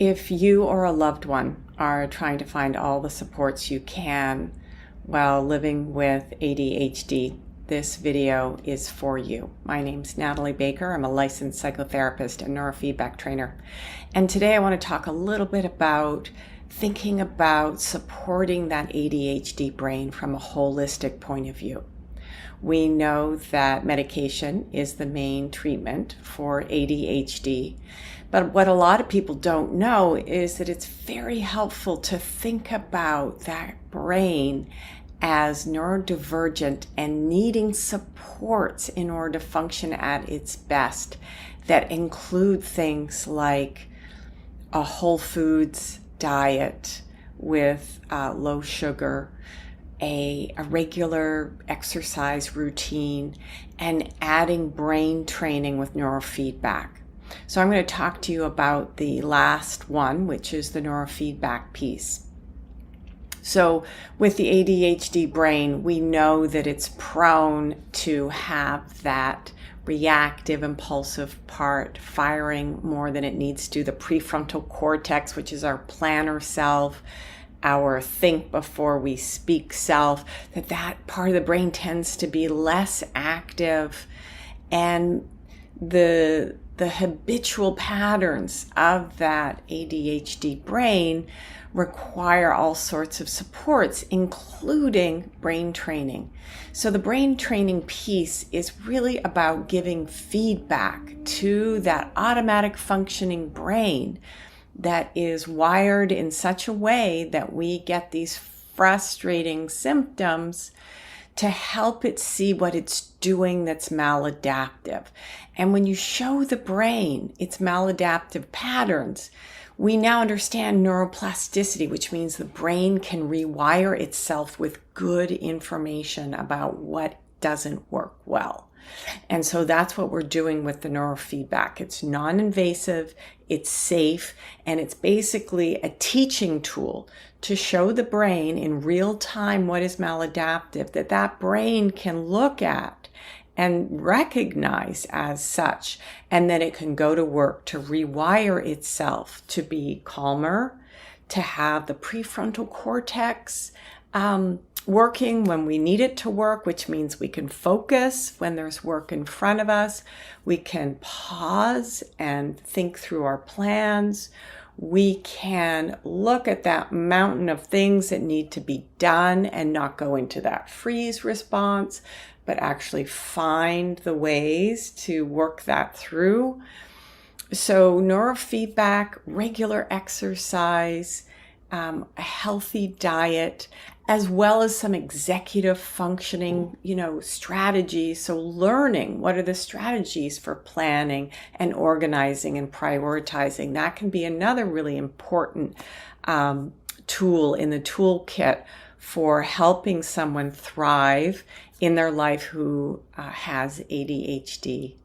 If you or a loved one are trying to find all the supports you can while living with ADHD, this video is for you. My name's Natalie Baker. I'm a licensed psychotherapist and neurofeedback trainer. And today I want to talk a little bit about thinking about supporting that ADHD brain from a holistic point of view. We know that medication is the main treatment for ADHD, but what a lot of people don't know is that it's very helpful to think about that brain as neurodivergent and needing supports in order to function at its best that include things like a whole foods diet with low sugar, a regular exercise routine, and adding brain training with neurofeedback. So I'm going to talk to you about the last one, which is the neurofeedback piece. So with the ADHD brain, we know that it's prone to have that reactive, impulsive part firing more than it needs to. The prefrontal cortex, which is our planner self, our think before we speak self, that part of the brain tends to be less active, and the habitual patterns of that ADHD brain require all sorts of supports, including brain training. So the brain training piece is really about giving feedback to that automatic functioning brain that is wired in such a way that we get these frustrating symptoms to help it see what it's doing that's maladaptive. And when you show the brain its maladaptive patterns, we now understand neuroplasticity, which means the brain can rewire itself with good information about what doesn't work well. And so that's what we're doing with the neurofeedback. It's non-invasive, it's safe, and it's basically a teaching tool to show the brain in real time what is maladaptive, that brain can look at and recognize as such, and then it can go to work to rewire itself to be calmer, to have the prefrontal cortex working when we need it to work, which means we can focus when there's work in front of us. We can pause and think through our plans. We can look at that mountain of things that need to be done and not go into that freeze response, but actually find the ways to work that through. So neurofeedback, regular exercise, a healthy diet, as well as some executive functioning, strategies. So learning what are the strategies for planning and organizing and prioritizing. That can be another really important tool in the toolkit for helping someone thrive in their life who has ADHD.